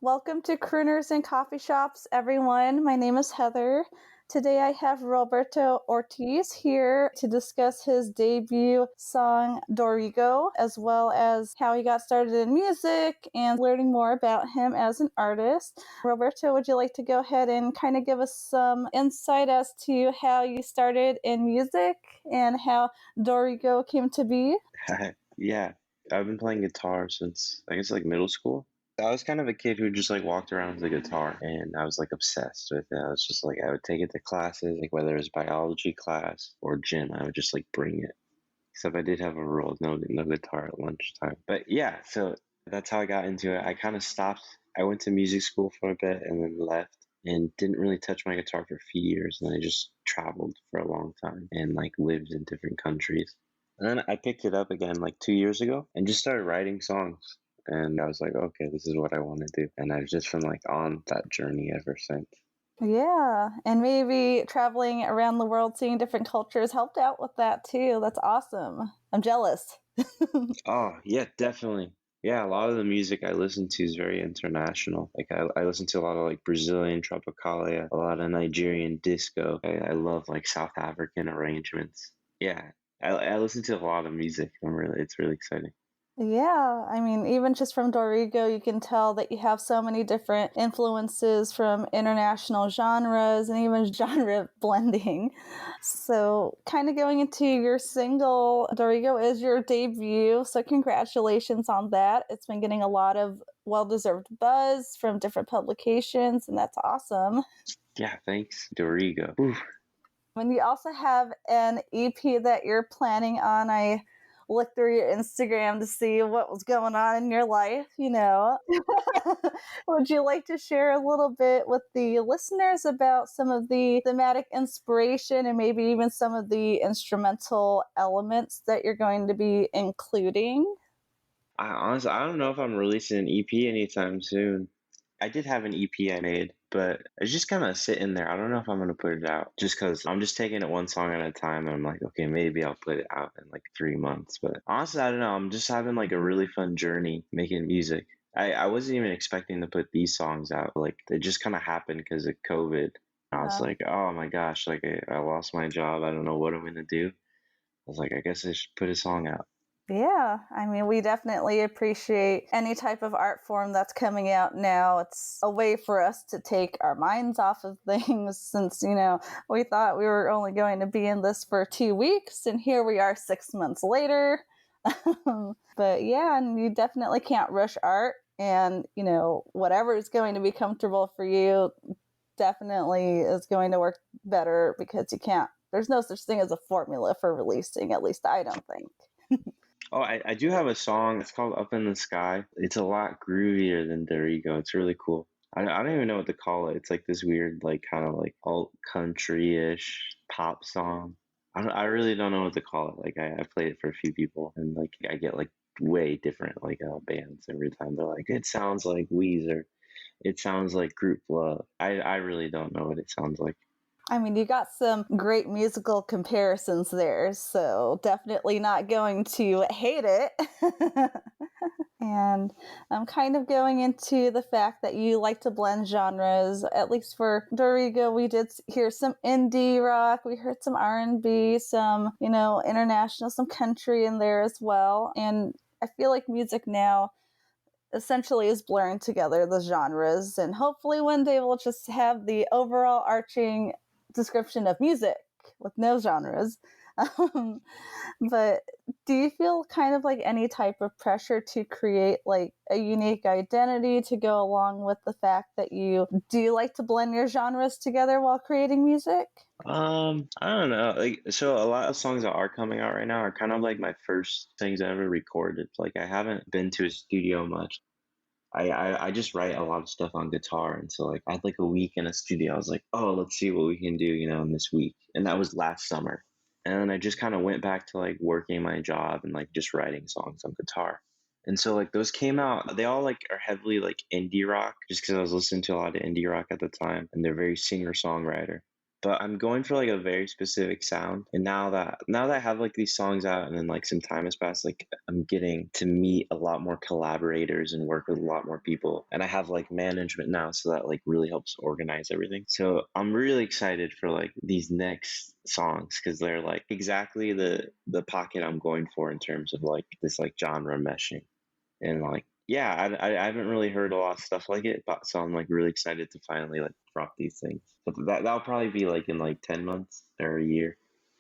Welcome to Crooners and Coffeeshops, everyone. My name is Heather. Today I have Roberto Ortiz here to discuss his debut song, Dorigo, as well as how he got started in music and learning more about him as an artist. Roberto, would you like to go ahead and kind of give us some insight as to how you started in music and how Dorigo came to be? Yeah, I've been playing guitar since I guess like middle school. I was kind of a kid who just like walked around with a guitar and I was like obsessed with it. I was just like I would take it to classes, like whether it was biology class or gym, I would just like bring it. Except I did have a rule, no guitar at lunchtime. But yeah, so that's how I got into it. I kind of stopped. I went to music school for a bit and then left and didn't really touch my guitar for a few years. And then I just traveled for a long time and like lived in different countries. And then I picked it up again like 2 years ago and just started writing songs. And I was like, okay, this is what I want to do. And I've just been like on that journey ever since. Yeah, and maybe traveling around the world, seeing different cultures helped out with that too. That's awesome. I'm jealous. Oh, yeah, definitely. Yeah, a lot of the music I listen to is very international. Like I listen to a lot of like Brazilian tropicalia, a lot of Nigerian disco. I love like South African arrangements. Yeah, I listen to a lot of music. It's really exciting. Yeah, I mean, even just from Dorigo, you can tell that you have so many different influences from international genres and even genre blending. So, kind of going into your single, Dorigo is your debut. So, congratulations on that. It's been getting a lot of well deserved buzz from different publications, and that's awesome. Yeah, thanks, Dorigo. Ooh. And you also have an EP that you're planning on. I looked through your Instagram to see what was going on in your life. Would you like to share a little bit with the listeners about some of the thematic inspiration and maybe even some of the instrumental elements that you're going to be including? I don't know if I'm releasing an EP anytime soon. I did have an EP I made, but it's just kind of sitting there. I don't know if I'm gonna put it out just because I'm just taking it one song at a time. And I'm like, okay, maybe I'll put it out in like 3 months. But honestly, I don't know. I'm just having like a really fun journey making music. I wasn't even expecting to put these songs out. Like it just kind of happened because of COVID. I was like, oh my gosh, like I lost my job. I don't know what I'm gonna do. I was like, I guess I should put a song out. Yeah, I mean, we definitely appreciate any type of art form that's coming out now. It's a way for us to take our minds off of things since, we thought we were only going to be in this for 2 weeks, and here we are 6 months later. But yeah, and you definitely can't rush art, and whatever is going to be comfortable for you definitely is going to work better because there's no such thing as a formula for releasing, at least I don't think. Oh, I do have a song. It's called Up in the Sky. It's a lot groovier than Dorigo. It's really cool. I don't even know what to call it. It's like this weird, like kind of like alt country-ish pop song. I really don't know what to call it. Like I played it for a few people and like I get like way different like bands every time. They're like, it sounds like Weezer. It sounds like Group Love. I really don't know what it sounds like. I mean, you got some great musical comparisons there, so definitely not going to hate it. And I'm kind of going into the fact that you like to blend genres. At least for Dorigo, we did hear some indie rock, we heard some R&B, some international, some country in there as well. And I feel like music now essentially is blurring together the genres, and hopefully one day we'll just have the overall arching description of music with no genres. Um, but do you feel kind of like any type of pressure to create like a unique identity to go along with the fact that you do like to blend your genres together while creating music? I don't know. Like, so a lot of songs that are coming out right now are kind of like my first things I ever recorded. Like, I haven't been to a studio much. I just write a lot of stuff on guitar, and so like I had like a week in a studio. I was like, oh, let's see what we can do, in this week, and that was last summer. And then I just kind of went back to like working my job and like just writing songs on guitar. And so like those came out, they all like are heavily like indie rock, just because I was listening to a lot of indie rock at the time, and they're very singer songwriter. but I'm going for like a very specific sound. And now that I have like these songs out and then like some time has passed, like I'm getting to meet a lot more collaborators and work with a lot more people. And I have like management now, so that like really helps organize everything. So I'm really excited for like these next songs because they're like exactly the pocket I'm going for in terms of like this like genre meshing. And like yeah, I haven't really heard a lot of stuff like it, but so I'm like really excited to finally like drop these things. But that'll probably be like in like 10 months or a year.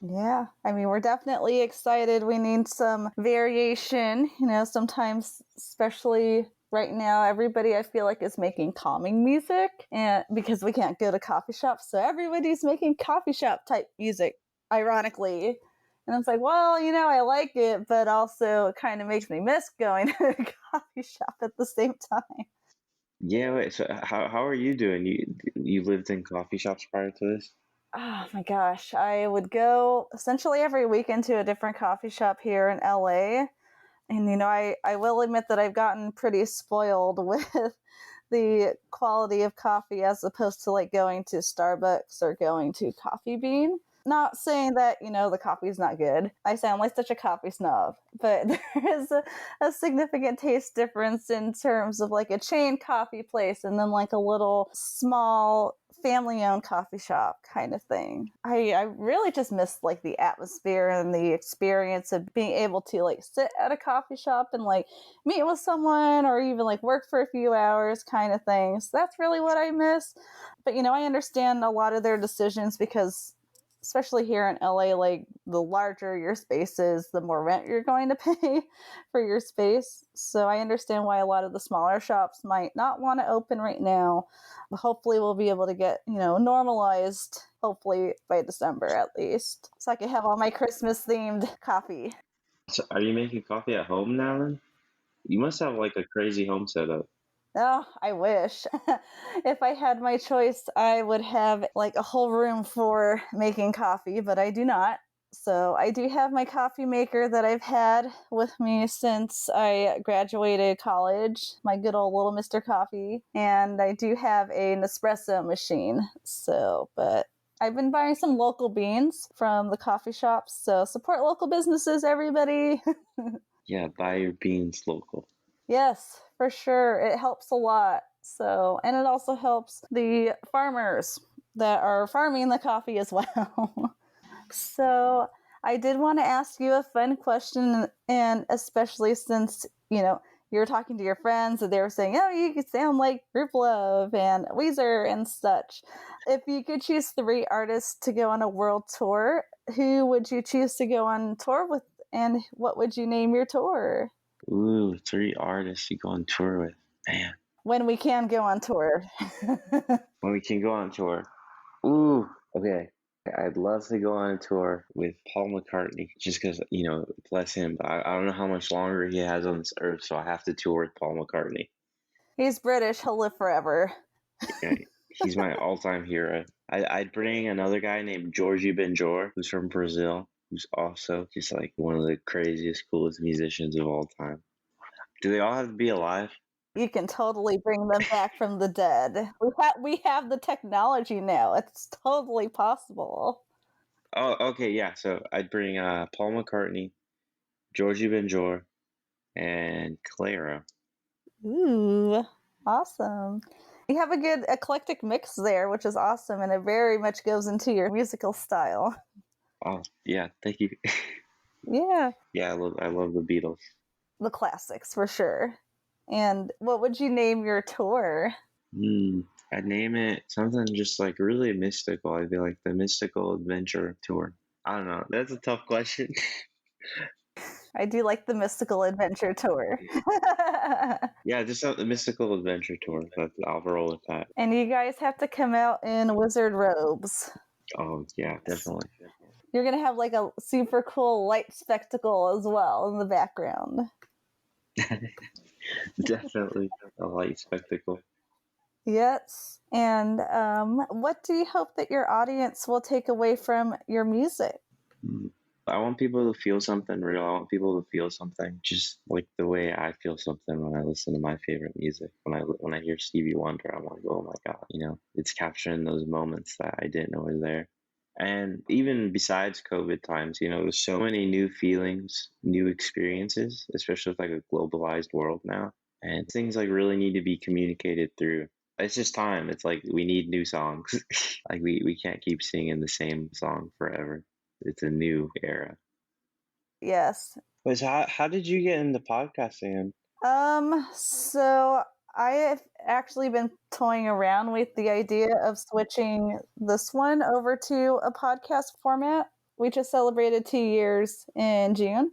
Yeah, I mean, we're definitely excited. We need some variation, sometimes, especially right now, everybody I feel like is making calming music, and because we can't go to coffee shops, so everybody's making coffee shop type music, ironically. And it's like, well, I like it, but also it kind of makes me miss going to a coffee shop at the same time. Yeah, wait, so how are you doing? You lived in coffee shops prior to this? Oh my gosh, I would go essentially every weekend to a different coffee shop here in LA. And I will admit that I've gotten pretty spoiled with the quality of coffee as opposed to like going to Starbucks or going to Coffee Bean. Not saying that, the coffee's not good. I sound like such a coffee snob, but there is a significant taste difference in terms of like a chain coffee place and then like a little small family owned coffee shop kind of thing. I really just miss like the atmosphere and the experience of being able to like sit at a coffee shop and like meet with someone or even like work for a few hours kind of thing. So that's really what I miss. But I understand a lot of their decisions because especially here in LA, like the larger your space is, the more rent you're going to pay for your space. So I understand why a lot of the smaller shops might not want to open right now. But hopefully we'll be able to get, normalized, hopefully by December at least. So I can have all my Christmas themed coffee. So are you making coffee at home now then? You must have like a crazy home setup. Oh, I wish. If I had my choice, I would have like a whole room for making coffee, but I do not. So I do have my coffee maker that I've had with me since I graduated college, my good old little Mr. Coffee. And I do have a Nespresso machine. So, but I've been buying some local beans from the coffee shops. So support local businesses, everybody. Yeah, buy your beans local. Yes, for sure. It helps a lot. So, and it also helps the farmers that are farming the coffee as well. So, I did want to ask you a fun question, and especially since, you were talking to your friends and they were saying, oh, you could sound like Group Love and Weezer and such. If you could choose three artists to go on a world tour, who would you choose to go on tour with, and what would you name your tour? Ooh, three artists you go on tour with. Man, When we can go on tour. when we can go on tour. Ooh, okay. I'd love to go on a tour with Paul McCartney just because, bless him. But I don't know how much longer he has on this earth, so I have to tour with Paul McCartney. He's British. He'll live forever. Yeah, he's my all-time hero. I'd bring another guy named Jorge Benjor, who's from Brazil, who's also just like one of the craziest, coolest musicians of all time. Do they all have to be alive? You can totally bring them back from the dead. We have the technology now. It's totally possible. Oh, okay, yeah. So I'd bring Paul McCartney, Jorge Benjor, and Clara. Ooh, awesome. You have a good eclectic mix there, which is awesome, and it very much goes into your musical style. Oh, yeah, thank you. Yeah, Yeah, I love the Beatles. the classics for sure. And what would you name your tour? Hmm. I'd name it something just like really mystical. I'd be like the Mystical Adventure Tour. I don't know. That's a tough question. I do like the mystical adventure tour. Yeah, just the Mystical Adventure Tour. I'll roll with that. And you guys have to come out in wizard robes. Oh, yeah, definitely. You're going to have like a super cool light spectacle as well in the background. Definitely a light spectacle. Yes. And what do you hope that your audience will take away from your music? Hmm. I want people to feel something real. I want people to feel something just like the way I feel something when I listen to my favorite music. When I hear Stevie Wonder, I'm like, oh my god, it's capturing those moments that I didn't know were there. And even besides COVID times, there's so many new feelings, new experiences, especially with like a globalized world now. And things like really need to be communicated through. It's just time. It's like we need new songs. Like we can't keep singing the same song forever. It's a new era. Yes. Wait, so how did you get into podcasting? So I have actually been toying around with the idea of switching this one over to a podcast format. We just celebrated 2 years in June.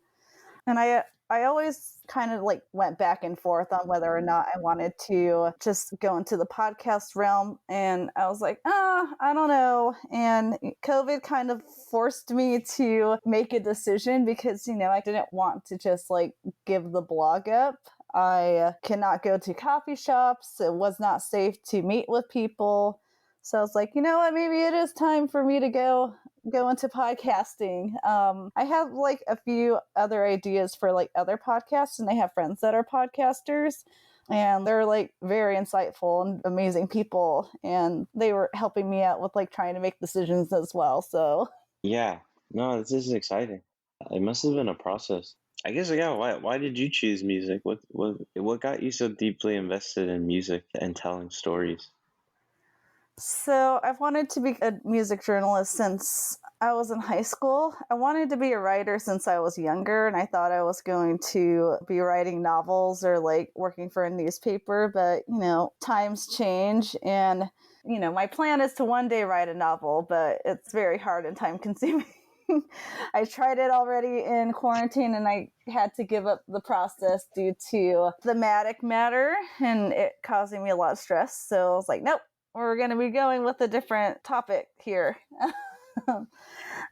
And I always kind of like went back and forth on whether or not I wanted to just go into the podcast realm. And I was like, I don't know. And COVID kind of forced me to make a decision because, I didn't want to just like give the blog up. I cannot go to coffee shops. It was not safe to meet with people. So I was like, you know what, maybe it is time for me to go into podcasting. I have like a few other ideas for like other podcasts, and I have friends that are podcasters, and they're like very insightful and amazing people, and they were helping me out with like trying to make decisions as well. So Yeah, no, this is exciting. It must have been a process. I guess, yeah. Why did you choose music? What got you so deeply invested in music and telling stories? So I've wanted to be a music journalist since I was in high school. I wanted to be a writer since I was younger, and I thought I was going to be writing novels or like working for a newspaper. But, times change, and, my plan is to one day write a novel, but it's very hard and time consuming. I tried it already in quarantine and I had to give up the process due to thematic matter and it causing me a lot of stress. So I was like, nope, we're going to be going with a different topic here.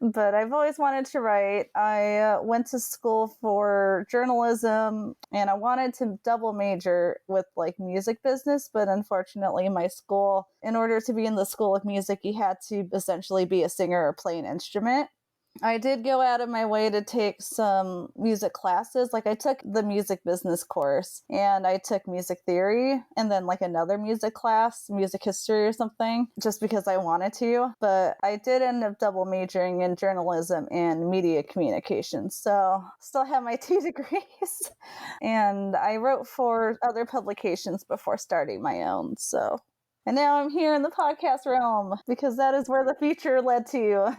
But I've always wanted to write. I went to school for journalism and I wanted to double major with like music business, but unfortunately my school, in order to be in the school of music, you had to essentially be a singer or play an instrument. I did go out of my way to take some music classes. Like I took the music business course and I took music theory and then like another music class, music history or something, just because I wanted to. But I did end up double majoring in journalism and media communications. So still have my 2 degrees. And I wrote for other publications before starting my own. And now I'm here in the podcast realm because that is where the future led to.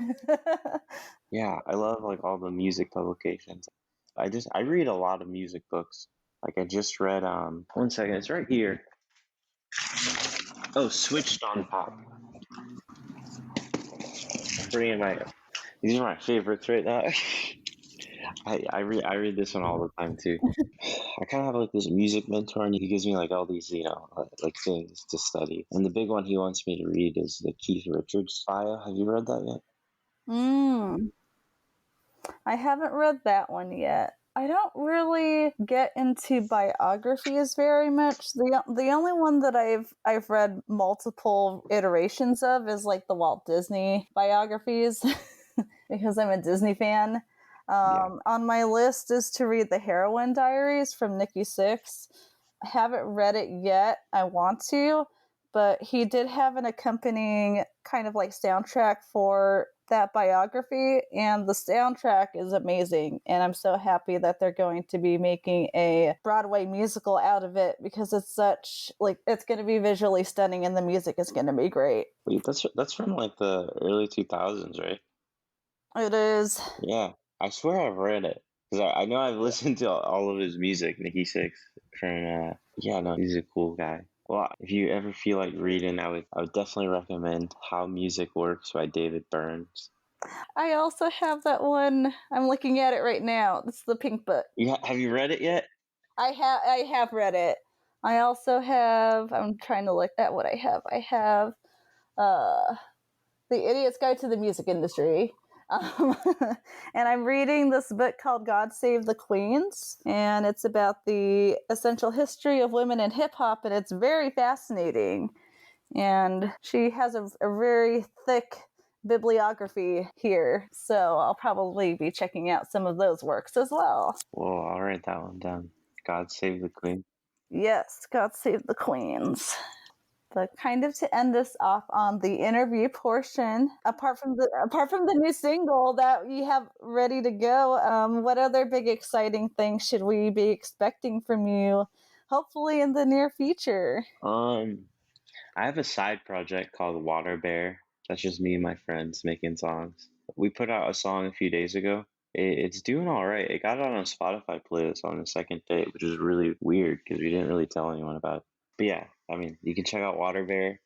Yeah, I love like all the music publications. I read a lot of music books. Like I just read 1 second, it's right here. Oh, Switched on Pop. I'm bringing my These are my favorites right now. I read this one all the time too. I kind of have like this music mentor, and he gives me like all these, like things to study. And the big one he wants me to read is the Keith Richards bio. Have you read that yet? Mm, I haven't read that one yet. I don't really get into biographies very much. The only one that I've read multiple iterations of is like the Walt Disney biographies because I'm a Disney fan. Yeah. On my list is to read the Heroine Diaries from Nikki Sixx. I haven't read it yet. I want to, but he did have an accompanying kind of like soundtrack for that biography, and the soundtrack is amazing. And I'm so happy that they're going to be making a Broadway musical out of it because it's such like it's going to be visually stunning and the music is going to be great. Wait, that's from like the early 2000s, right? It is. Yeah, I swear I've read it because I know I've listened to all of his music. Nikki Sixx from yeah, no, he's a cool guy. Well, if you ever feel like reading, I would definitely recommend How Music Works by David Burns. I also have that one. I'm looking at it right now. It's the Pink Book. Have you read it yet? I have read it. I also have. I'm trying to look at what I have. I have uh, The Idiot's Guide to the Music Industry. Um, and I'm reading this book called God Save the Queens, and it's about the essential history of women in hip hop, and it's very fascinating. And she has a very thick bibliography here, so I'll probably be checking out some of those works as well. Well, I'll write that one down. God save the Queen. Yes, God save the queens. But kind of to end us off on the interview portion, apart from the new single that we have ready to go, what other big exciting things should we be expecting from you? Hopefully in the near future. I have a side project called Water Bear. That's just me and my friends making songs. We put out a song a few days ago. It's doing all right. It got on a Spotify playlist on the second day, which is really weird because we didn't really tell anyone about it. But yeah, I mean, you can check out Water Bear.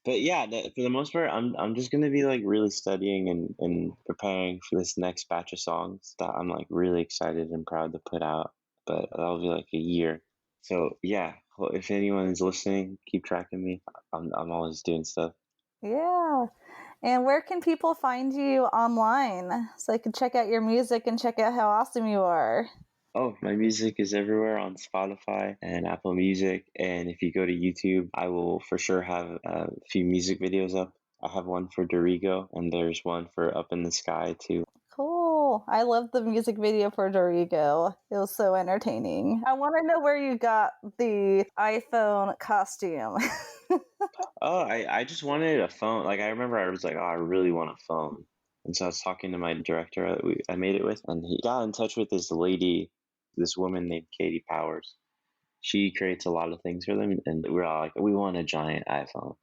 But yeah, for the most part, I'm just gonna be like really studying and preparing for this next batch of songs that I'm like really excited and proud to put out. But that'll be like a year. So yeah, well, if anyone is listening, keep tracking me. I'm always doing stuff. Yeah. And where can people find you online so I can check out your music and check out how awesome you are? Oh, my music is everywhere on Spotify and Apple Music. And if you go to YouTube, I will for sure have a few music videos up. I have one for Dorigo, and there's one for Up in the Sky too. Cool. I love the music video for Dorigo. It was so entertaining. I want to know where you got the iPhone costume. Oh, I just wanted a phone. Like I remember I was like, oh, I really want a phone. And so I was talking to my director that I made it with, and he got in touch with this lady, this woman named Katie Powers. She creates a lot of things for them, and we're all like, we want a giant iPhone.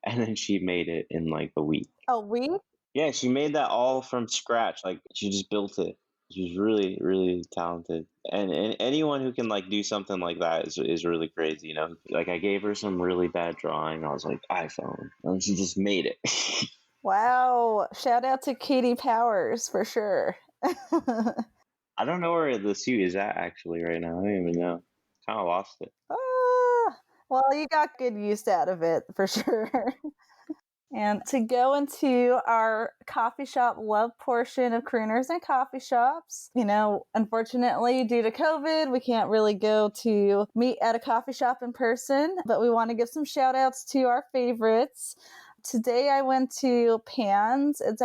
And then she made it in like a week. A week? Yeah, she made that all from scratch. Like she just built it. She's really, really talented. And anyone who can like do something like that is really crazy, you know. Like I gave her some really bad drawing. I was like, iPhone. And she just made it. Wow. Shout out to Katie Powers for sure. I don't know where the suit is at actually right now. I don't even know. Kind of lost it. Ah, well, you got good use out of it for sure. And to go into our coffee shop love portion of Crooners and Coffee Shops, unfortunately, due to COVID, we can't really go to meet at a coffee shop in person, but we want to give some shout outs to our favorites. Today I went to Pan's. It's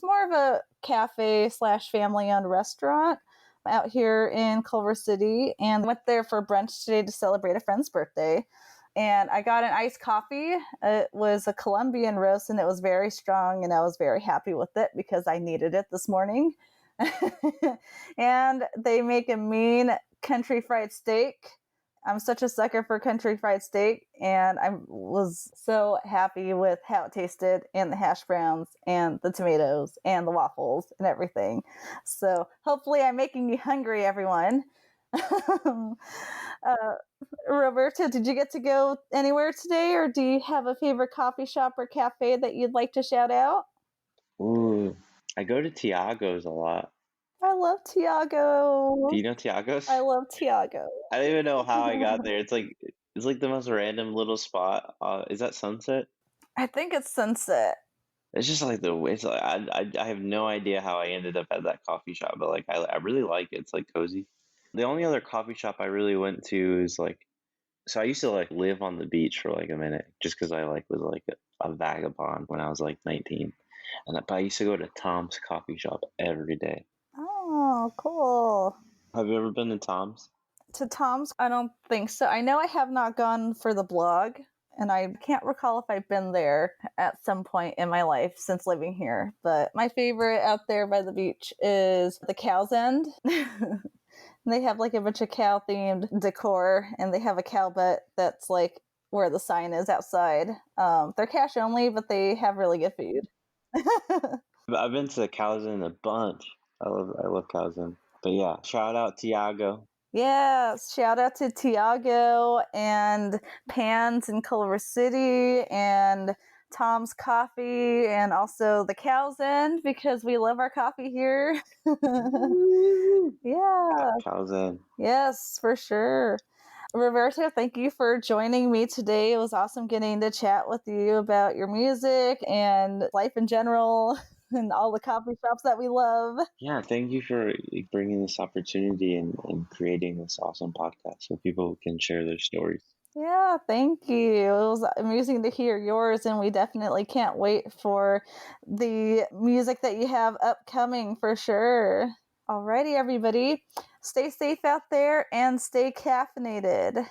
more of a cafe slash family owned restaurant out here in Culver City, and went there for brunch today to celebrate a friend's birthday. And I got an iced coffee. It was a Colombian roast, and it was very strong, and I was very happy with it because I needed it this morning. And they make a mean country fried steak. I'm such a sucker for country fried steak, and I was so happy with how it tasted, and the hash browns, and the tomatoes, and the waffles, and everything. So hopefully I'm making you hungry, everyone. Roberto, did you get to go anywhere today, or do you have a favorite coffee shop or cafe that you'd like to shout out? Ooh, I go to Tiago's a lot. I love Do Tiago. you know Tiago's? I love Tiago. I don't even know how I got there. It's like the most random little spot. Is that Sunset? I think it's Sunset. It's just like it's like I have no idea how I ended up at that coffee shop, but like I really like it. It's like cozy. The only other coffee shop I really went to is like so I used to like live on the beach for like a minute just because I like was like a vagabond when I was like 19, but I used to go to Tom's coffee shop every day. Oh, cool. Have you ever been to Tom's? To Tom's, I don't think so. I know I have not gone for the blog, and I can't recall if I've been there at some point in my life since living here. But my favorite out there by the beach is the Cow's End. They have like a bunch of cow themed decor, and they have a cow butt that's like where the sign is outside. They're cash only, but they have really good food. I've been to Calzone a bunch. I love Calzone. But yeah, shout out Tiago. Yes, shout out to Tiago and Pans in Culver City and Tom's Coffee and also the Cow's End because we love our coffee here. Yeah, Calzone. yes, for sure. Roberto, thank you for joining me today. It was awesome getting to chat with you about your music and life in general and all the coffee shops that we love. Yeah, thank you for bringing this opportunity and creating this awesome podcast so people can share their stories. Yeah, thank you. It was amusing to hear yours, and we definitely can't wait for the music that you have upcoming for sure. Alrighty, everybody. Stay safe out there and stay caffeinated.